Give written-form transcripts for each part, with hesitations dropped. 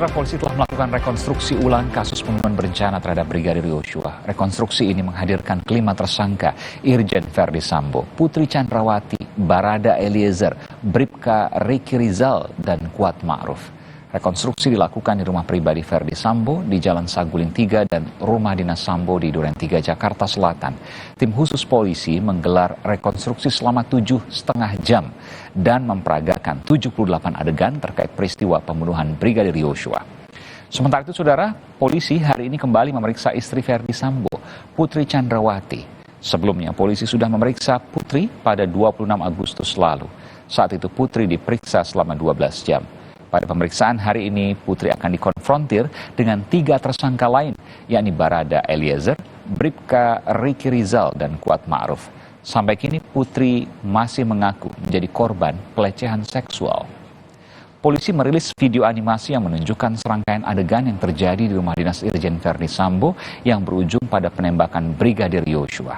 Saudara, polisi telah melakukan rekonstruksi ulang kasus pembunuhan berencana terhadap Brigadir Yosua. Rekonstruksi ini menghadirkan kelima tersangka, Irjen Verdi Sambo, Putri Chandrawati, Barada Eliezer, Bribka Riki Rizal, dan Kuat Ma'ruf. Rekonstruksi dilakukan di rumah pribadi Verdi Sambo di Jalan Saguling 3 dan rumah dinas Sambo di Duren 3, Jakarta Selatan. Tim khusus polisi menggelar rekonstruksi selama 7,5 jam dan memperagakan 78 adegan terkait peristiwa pembunuhan Brigadir Yosua. Sementara itu, saudara, polisi hari ini kembali memeriksa istri Verdi Sambo, Putri Chandrawati. Sebelumnya, polisi sudah memeriksa Putri pada 26 Agustus lalu. Saat itu Putri diperiksa selama 12 jam. Pada pemeriksaan hari ini, Putri akan dikonfrontir dengan 3 tersangka lain, yakni Barada Eliezer, Bribka Riki Rizal, dan Kuat Ma'ruf. Sampai kini Putri masih mengaku menjadi korban pelecehan seksual. Polisi merilis video animasi yang menunjukkan serangkaian adegan yang terjadi di rumah dinas Irjen Verdi Sambo yang berujung pada penembakan Brigadir Yosua.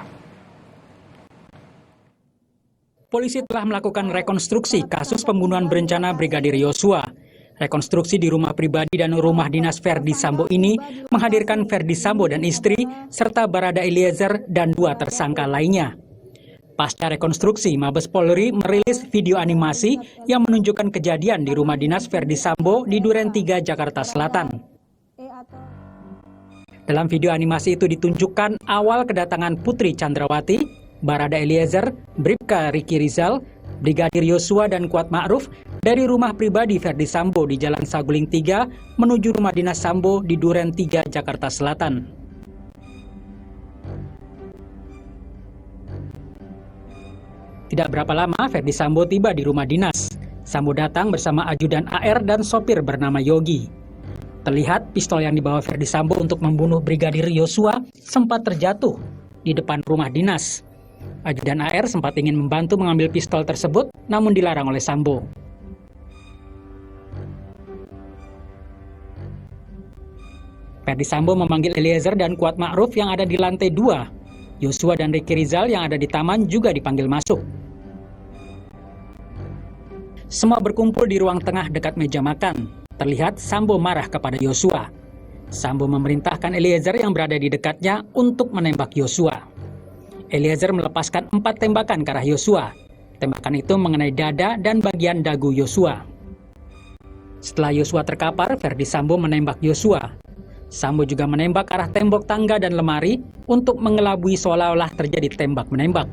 Polisi telah melakukan rekonstruksi kasus pembunuhan berencana Brigadir Yosua. Rekonstruksi di rumah pribadi dan rumah dinas Verdi Sambo ini menghadirkan Verdi Sambo dan istri, serta Barada Eliezer dan 2 tersangka lainnya. Pasca rekonstruksi, Mabes Polri merilis video animasi yang menunjukkan kejadian di rumah dinas Verdi Sambo di Duren 3, Jakarta Selatan. Dalam video animasi itu ditunjukkan awal kedatangan Putri Chandrawati, Barada Eliezer, Bribka Riki Rizal, Brigadir Yosua, dan Kuat Ma'ruf dari rumah pribadi Verdi Sambo di Jalan Saguling 3 menuju rumah dinas Sambo di Duren 3, Jakarta Selatan. Tidak berapa lama Verdi Sambo tiba di rumah dinas. Sambo datang bersama ajudan AR dan sopir bernama Yogi. Terlihat pistol yang dibawa Verdi Sambo untuk membunuh Brigadir Yosua sempat terjatuh di depan rumah dinas. Ajudan AR sempat ingin membantu mengambil pistol tersebut, namun dilarang oleh Sambo. Verdi Sambo memanggil Eliezer dan Kuat Ma'ruf yang ada di lantai 2. Yosua dan Riki Rizal yang ada di taman juga dipanggil masuk. Semua berkumpul di ruang tengah dekat meja makan. Terlihat Sambo marah kepada Yosua. Sambo memerintahkan Eliezer yang berada di dekatnya untuk menembak Yosua. Eliezer melepaskan 4 tembakan ke arah Yosua. Tembakan itu mengenai dada dan bagian dagu Yosua. Setelah Yosua terkapar, Verdi Sambo menembak Yosua. Sambo juga menembak arah tembok tangga dan lemari untuk mengelabui seolah-olah terjadi tembak-menembak.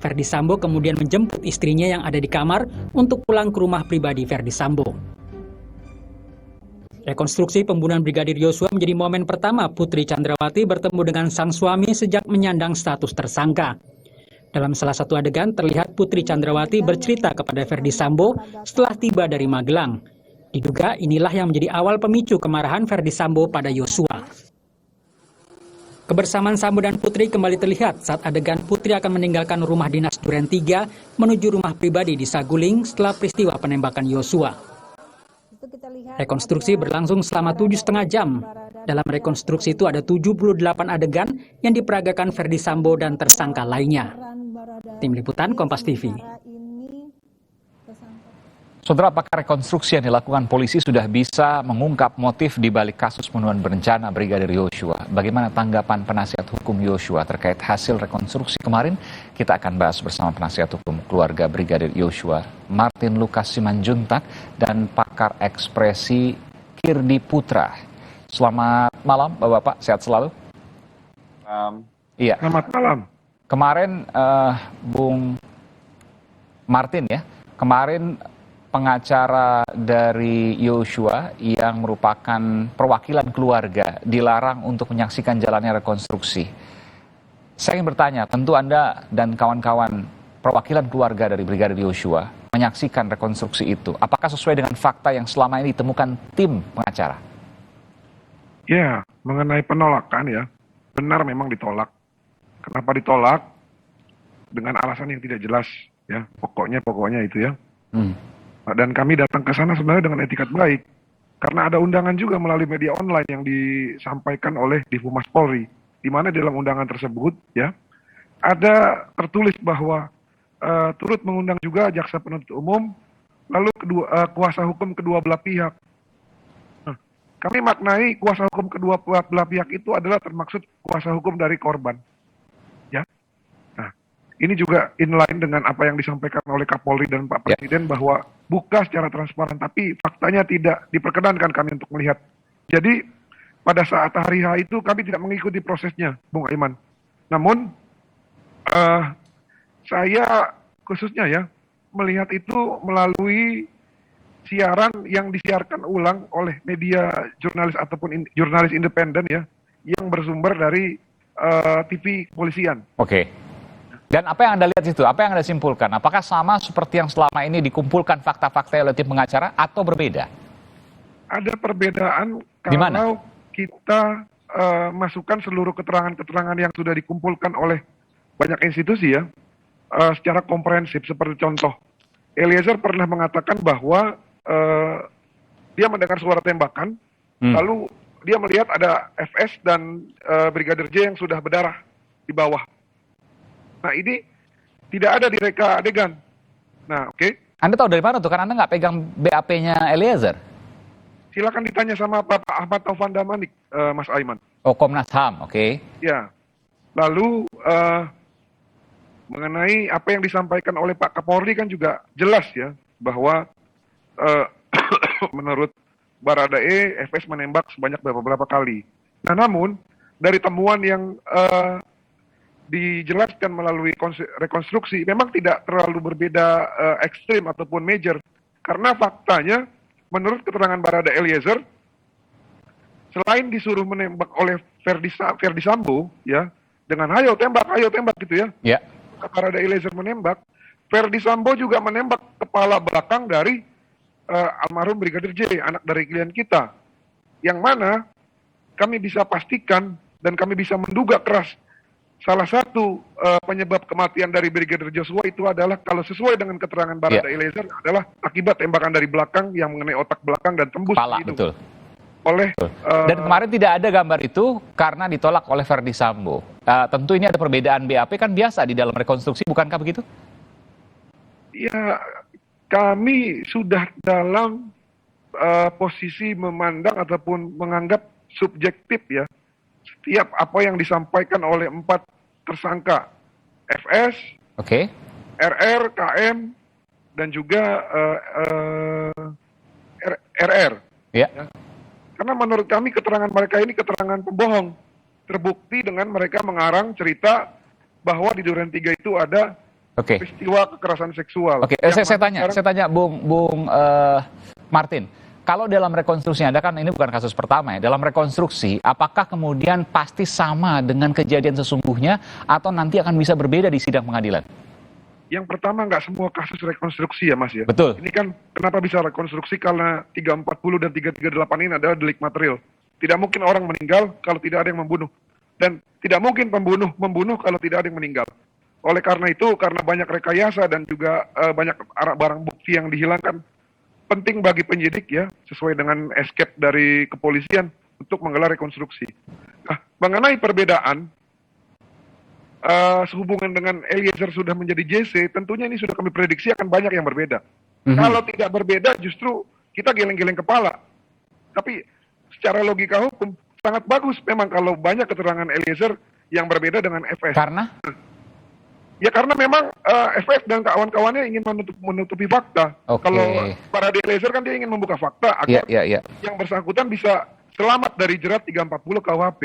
Verdi Sambo kemudian menjemput istrinya yang ada di kamar untuk pulang ke rumah pribadi Verdi Sambo. Rekonstruksi pembunuhan Brigadir Yosua menjadi momen pertama Putri Chandrawati bertemu dengan sang suami sejak menyandang status tersangka. Dalam salah satu adegan terlihat Putri Chandrawati bercerita kepada Verdi Sambo setelah tiba dari Magelang. Diduga inilah yang menjadi awal pemicu kemarahan Verdi Sambo pada Yosua. Kebersamaan Sambo dan Putri kembali terlihat saat adegan Putri akan meninggalkan rumah dinas Duren 3 menuju rumah pribadi di Saguling setelah peristiwa penembakan Yosua. Rekonstruksi berlangsung selama 7,5 jam. Dalam rekonstruksi itu ada 78 adegan yang diperagakan Verdi Sambo dan tersangka lainnya. Tim Liputan Kompas TV. Saudara, apakah rekonstruksi yang dilakukan polisi sudah bisa mengungkap motif di balik kasus pembunuhan berencana Brigadir Yosua? Bagaimana tanggapan penasihat hukum Yosua terkait hasil rekonstruksi kemarin? Kita akan bahas bersama penasihat hukum keluarga Brigadir Yosua, Martin Lukas Simanjuntak, dan pakar ekspresi Kirdi Putra. Selamat malam, Bapak-Bapak, sehat selalu? Iya. Selamat malam. Kemarin, Bung Martin ya, kemarin pengacara dari Yosua yang merupakan perwakilan keluarga dilarang untuk menyaksikan jalannya rekonstruksi. Saya ingin bertanya, tentu Anda dan kawan-kawan perwakilan keluarga dari Brigadir Yosua menyaksikan rekonstruksi itu. Apakah sesuai dengan fakta yang selama ini ditemukan tim pengacara? Ya, mengenai penolakan ya, benar memang ditolak. Kenapa ditolak? Dengan alasan yang tidak jelas ya, pokoknya itu ya. Dan kami datang ke sana sebenarnya dengan etikat baik. Karena ada undangan juga melalui media online yang disampaikan oleh Divhumas Polri. Di mana dalam undangan tersebut ya, ada tertulis bahwa turut mengundang juga jaksa penuntut umum lalu kuasa hukum kedua belah pihak. Nah, kami maknai kuasa hukum kedua belah pihak itu adalah termaksud kuasa hukum dari korban. Ya. Nah, ini juga inline dengan apa yang disampaikan oleh Kapolri dan Pak Presiden bahwa buka secara transparan, tapi faktanya tidak diperkenankan kami untuk melihat. Jadi pada saat hari H itu kami tidak mengikuti prosesnya, Bung Aiman. Namun saya khususnya ya melihat itu melalui siaran yang disiarkan ulang oleh media jurnalis ataupun jurnalis independen ya, yang bersumber dari TV kepolisian. Oke. Dan apa yang Anda lihat itu? Apa yang Anda simpulkan? Apakah sama seperti yang selama ini dikumpulkan fakta-fakta oleh tim pengacara atau berbeda? Ada perbedaan Di mana? kalau kita masukkan seluruh keterangan-keterangan yang sudah dikumpulkan oleh banyak institusi ya, secara komprehensif. Seperti contoh, Eliezer pernah mengatakan bahwa dia mendengar suara tembakan, lalu dia melihat ada FS dan Brigadir J yang sudah berdarah di bawah. Nah ini tidak ada di reka adegan. Nah oke. Anda tahu dari mana tuh? Kan Anda nggak pegang BAP-nya Eliezer. Silakan ditanya sama Pak Ahmad Taufan Damanik, Mas Aiman. Oh, Komnas HAM, oke. Ya. Lalu mengenai apa yang disampaikan oleh Pak Kapolri kan juga jelas ya bahwa menurut Baradae, FS menembak sebanyak beberapa kali. Nah, namun dari temuan yang dijelaskan melalui rekonstruksi memang tidak terlalu berbeda ekstrim ataupun major, karena faktanya menurut keterangan Barada Eliezer, selain disuruh menembak oleh Ferdi Sambo ya dengan ayo tembak gitu ya. Ya. Barada Eliezer menembak, Ferdi Sambo juga menembak kepala belakang dari almarhum Brigadir J, anak dari klien kita. Yang mana kami bisa pastikan dan kami bisa menduga keras salah satu penyebab kematian dari Brigadir Joshua itu adalah, kalau sesuai dengan keterangan Barada Eliezer, adalah akibat tembakan dari belakang yang mengenai otak belakang dan tembus kepala, hidung. betul. Oleh dan kemarin tidak ada gambar itu karena ditolak oleh Ferdi Sambo. Tentu ini ada perbedaan BAP, kan biasa di dalam rekonstruksi, bukankah begitu? Ya, kami sudah dalam posisi memandang ataupun menganggap subjektif ya setiap apa yang disampaikan oleh 4 tersangka, FS, RR, KM, dan juga RR. Ya. Karena menurut kami keterangan mereka ini keterangan pembohong. Terbukti dengan mereka mengarang cerita bahwa di Duren 3 itu ada peristiwa kekerasan seksual. Saya tanya Bung Martin. Kalau dalam rekonstruksi Anda, kan ini bukan kasus pertama ya, dalam rekonstruksi apakah kemudian pasti sama dengan kejadian sesungguhnya atau nanti akan bisa berbeda di sidang pengadilan? Yang pertama, nggak semua kasus rekonstruksi ya Mas ya. Betul. Ini kan kenapa bisa rekonstruksi, karena 340 dan 338 ini adalah delik material. Tidak mungkin orang meninggal kalau tidak ada yang membunuh. Dan tidak mungkin pembunuh membunuh kalau tidak ada yang meninggal. Oleh karena itu, karena banyak rekayasa dan juga banyak barang bukti yang dihilangkan, penting bagi penyidik ya, sesuai dengan escape dari kepolisian untuk menggelar rekonstruksi. Nah, mengenai perbedaan sehubungan dengan Eliezer sudah menjadi JC, tentunya ini sudah kami prediksi akan banyak yang berbeda. Kalau tidak berbeda, justru kita geleng-geleng kepala. Tapi secara logika hukum sangat bagus memang kalau banyak keterangan Eliezer yang berbeda dengan FS. Karena? Ya karena memang FS dan kawan-kawannya ingin menutupi fakta. Kalau para Eliezer kan dia ingin membuka fakta agar yang bersangkutan bisa selamat dari jerat 340 KUHP.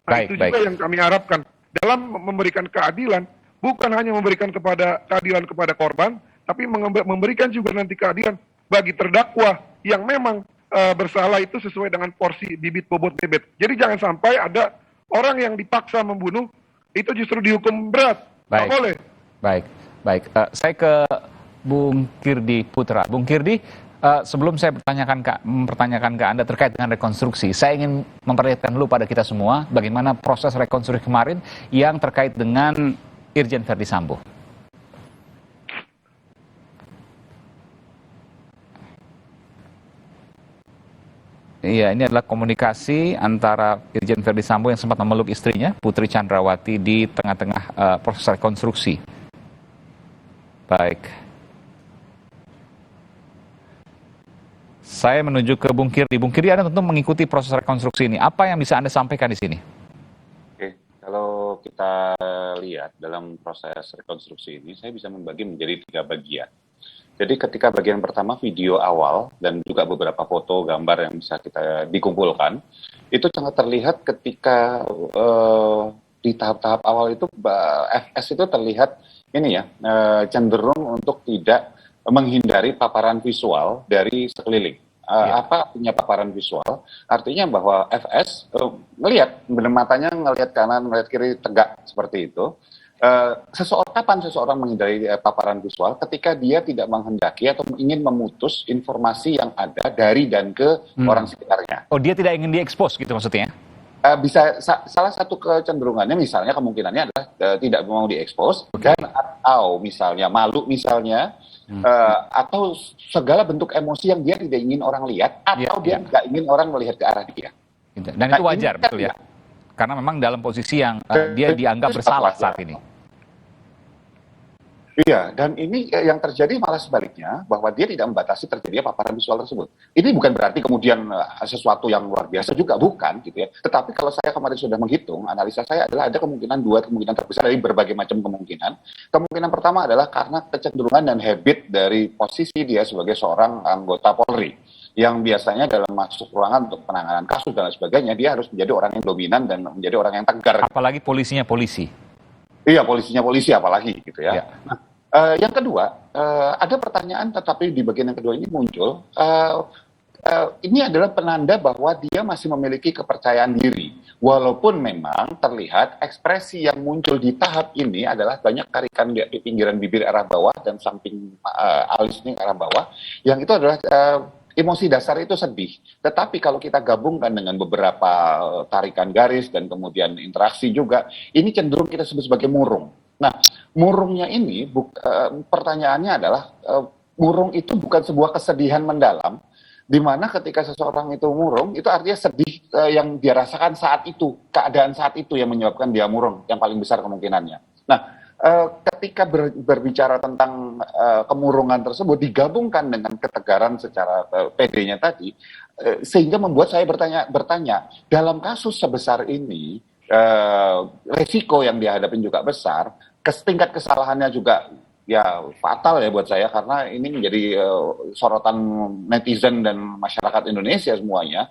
Nah, itu juga yang kami harapkan dalam memberikan keadilan, bukan hanya memberikan keadilan kepada korban, tapi memberikan juga nanti keadilan bagi terdakwa yang memang bersalah itu sesuai dengan porsi bibit bobot bebet. Jadi jangan sampai ada orang yang dipaksa membunuh itu justru dihukum berat. Boleh. Baik. Saya ke Bung Kirdi Putra. Bung Kirdi, sebelum saya mempertanyakan ke Anda terkait dengan rekonstruksi, saya ingin memperlihatkan dulu pada kita semua bagaimana proses rekonstruksi kemarin yang terkait dengan Irjen Ferdi Sambo. Iya, ini adalah komunikasi antara Irjen Ferdi Sambo yang sempat memeluk istrinya, Putri Chandrawati, di tengah-tengah proses rekonstruksi. Baik. Saya menuju ke Bung Kirdi. Bung Kirdi, Anda tentu mengikuti proses rekonstruksi ini. Apa yang bisa Anda sampaikan di sini? Oke, kalau kita lihat dalam proses rekonstruksi ini, saya bisa membagi menjadi 3 bagian. Jadi ketika bagian pertama video awal dan juga beberapa foto gambar yang bisa kita dikumpulkan, itu sangat terlihat ketika di tahap-tahap awal itu FS itu terlihat ini ya cenderung untuk tidak menghindari paparan visual dari sekeliling. Apa artinya paparan visual? Artinya bahwa FS melihat, benar matanya ngelihat kanan, ngelihat kiri tegak seperti itu. Kapan seseorang menghindari paparan visual? Ketika dia tidak menghendaki atau ingin memutus informasi yang ada dari dan ke orang sekitarnya. Oh, dia tidak ingin diekspos gitu maksudnya? Bisa salah satu kecenderungannya misalnya kemungkinannya adalah tidak mau diekspos dan atau misalnya malu misalnya atau segala bentuk emosi yang dia tidak ingin orang lihat atau dia tidak ingin orang melihat ke arah dia. Dan itu wajar, betul ya? Karena memang dalam posisi yang dia dianggap bersalah saat ini. Iya, dan ini yang terjadi malah sebaliknya, bahwa dia tidak membatasi terjadinya paparan visual tersebut. Ini bukan berarti kemudian sesuatu yang luar biasa juga, bukan gitu ya. Tetapi kalau saya kemarin sudah menghitung, analisa saya adalah ada dua kemungkinan terbesar dari berbagai macam kemungkinan. Kemungkinan pertama adalah karena kecenderungan dan habit dari posisi dia sebagai seorang anggota Polri, yang biasanya dalam masuk ruangan untuk penanganan kasus dan lain sebagainya, dia harus menjadi orang yang dominan dan menjadi orang yang tegar. Apalagi polisinya polisi. Iya, polisinya polisi apalagi gitu ya. Ya. Nah, yang kedua, ada pertanyaan tetapi di bagian yang kedua ini muncul, ini adalah penanda bahwa dia masih memiliki kepercayaan diri. Walaupun memang terlihat ekspresi yang muncul di tahap ini adalah banyak tarikan di pinggiran bibir arah bawah dan samping alis ini arah bawah, yang itu adalah emosi dasar itu sedih. Tetapi kalau kita gabungkan dengan beberapa tarikan garis dan kemudian interaksi juga, ini cenderung kita sebut sebagai murung. Nah, murungnya ini, pertanyaannya adalah, murung itu bukan sebuah kesedihan mendalam, di mana ketika seseorang itu murung, itu artinya sedih yang dia rasakan saat itu, keadaan saat itu yang menyebabkan dia murung, yang paling besar kemungkinannya. Nah, ketika berbicara tentang kemurungan tersebut digabungkan dengan ketegaran secara PD-nya tadi, sehingga membuat saya bertanya dalam kasus sebesar ini, resiko yang dihadapin juga besar, tingkat kesalahannya juga ya fatal ya buat saya, karena ini menjadi sorotan netizen dan masyarakat Indonesia semuanya.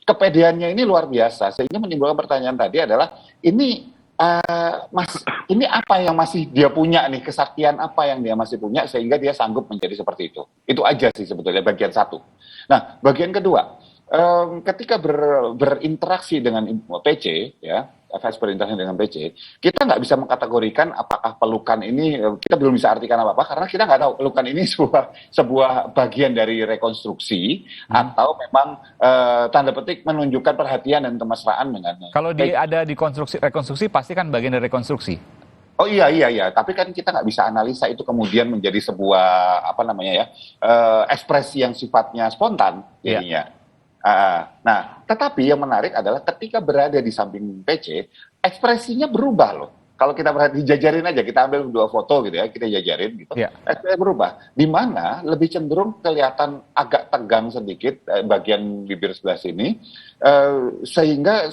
Kepedeannya ini luar biasa, sehingga menimbulkan pertanyaan tadi adalah ini ini apa yang masih dia punya nih, kesaktian apa yang dia masih punya sehingga dia sanggup menjadi seperti itu. Itu aja sih sebetulnya bagian satu. Nah, bagian kedua, ketika berinteraksi dengan PC, ya, FS berinteraksi dengan PC, kita nggak bisa mengkategorikan apakah pelukan ini, kita belum bisa artikan apa-apa karena kita nggak tahu pelukan ini sebuah bagian dari rekonstruksi atau memang tanda petik menunjukkan perhatian dan kemesraan dengan. Kalau ada di rekonstruksi pasti kan bagian dari rekonstruksi. Oh iya, tapi kan kita nggak bisa analisa itu kemudian menjadi sebuah ekspresi yang sifatnya spontan jadinya. Nah, tetapi yang menarik adalah ketika berada di samping PC, ekspresinya berubah loh. Kalau kita jajarin aja, kita ambil 2 foto gitu ya, kita jajarin gitu. Ekspresinya berubah. Di mana lebih cenderung kelihatan agak tegang sedikit bagian bibir sebelah sini, sehingga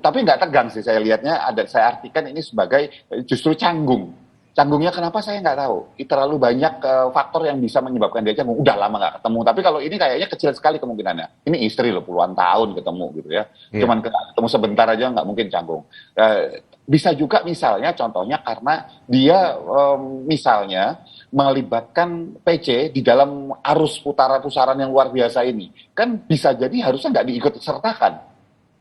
tapi nggak tegang sih saya lihatnya, saya artikan ini sebagai justru canggung. Canggungnya kenapa saya nggak tahu. Terlalu banyak faktor yang bisa menyebabkan dia canggung. Udah lama nggak ketemu. Tapi kalau ini kayaknya kecil sekali kemungkinannya. Ini istri loh, puluhan tahun ketemu gitu ya. Cuman ketemu sebentar aja nggak mungkin canggung. Bisa juga misalnya contohnya karena dia misalnya melibatkan PC di dalam arus pusaran yang luar biasa ini. Kan bisa jadi harusnya nggak diikut sertakan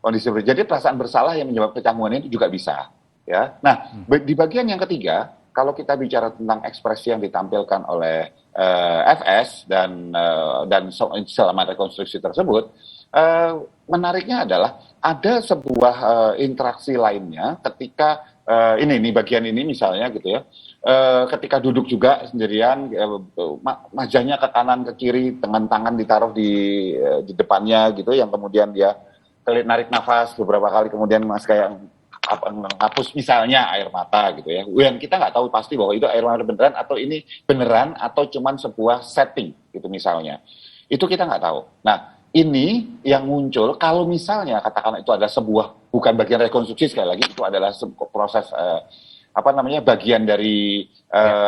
kondisi. Jadi perasaan bersalah yang menyebabkan kecanggungan itu juga bisa. Ya. Nah, di bagian yang ketiga, kalau kita bicara tentang ekspresi yang ditampilkan oleh FS dan selama rekonstruksi tersebut, menariknya adalah ada sebuah interaksi lainnya ketika ini bagian ini misalnya gitu ya, ketika duduk juga sendirian, wajahnya ke kanan ke kiri dengan tangan ditaruh di depannya gitu, yang kemudian dia narik nafas beberapa kali kemudian kayak menghapus misalnya air mata gitu ya. Yang kita nggak tahu pasti bahwa itu air mata beneran atau ini beneran atau cuman sebuah setting gitu misalnya. Itu kita nggak tahu. Nah, ini yang muncul kalau misalnya katakanlah itu adalah sebuah bukan bagian rekonstruksi, sekali lagi itu adalah proses bagian dari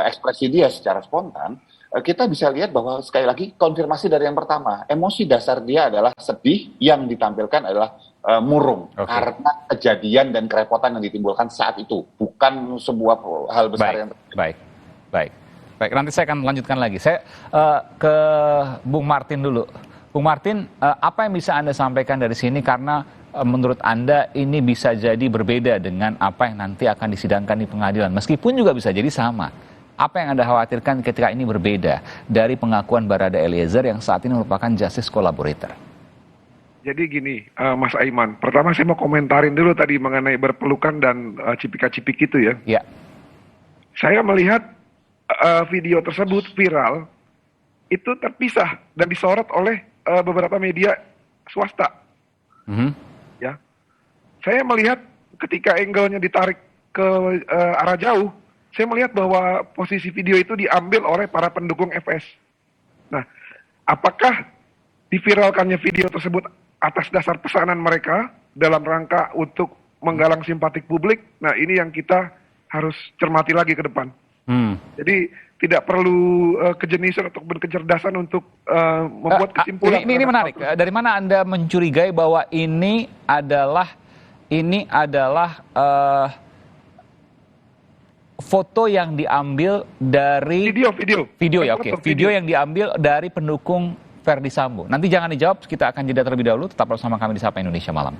ekspresi dia secara spontan, kita bisa lihat bahwa sekali lagi konfirmasi dari yang pertama, emosi dasar dia adalah sedih, yang ditampilkan adalah murung karena kejadian dan kerepotan yang ditimbulkan saat itu, bukan sebuah hal besar yang baik. Nanti saya akan melanjutkan lagi. Saya ke Bung Martin dulu. Bung Martin, apa yang bisa Anda sampaikan dari sini, karena menurut Anda ini bisa jadi berbeda dengan apa yang nanti akan disidangkan di pengadilan, meskipun juga bisa jadi sama. Apa yang Anda khawatirkan ketika ini berbeda dari pengakuan Barada Eliezer yang saat ini merupakan justice collaborator? Jadi gini, Mas Aiman, pertama saya mau komentarin dulu tadi mengenai berpelukan dan cipika-cipik itu ya. Ya. Saya melihat video tersebut viral, itu terpisah dan disorot oleh beberapa media swasta. Ya, saya melihat ketika angle-nya ditarik ke arah jauh, saya melihat bahwa posisi video itu diambil oleh para pendukung FS. Nah, apakah diviralkannya video tersebut atas dasar pesanan mereka dalam rangka untuk menggalang simpatik publik? Nah, ini yang kita harus cermati lagi ke depan. Jadi tidak perlu kejeniusan atau kecerdasan untuk membuat kesimpulan. Ini menarik. Dari mana Anda mencurigai bahwa ini adalah foto yang diambil dari video ya, oke. Video yang diambil dari pendukung Verdi Sambo. Nanti jangan dijawab, kita akan jeda terlebih dahulu. Tetap bersama kami di Sapa Indonesia Malam.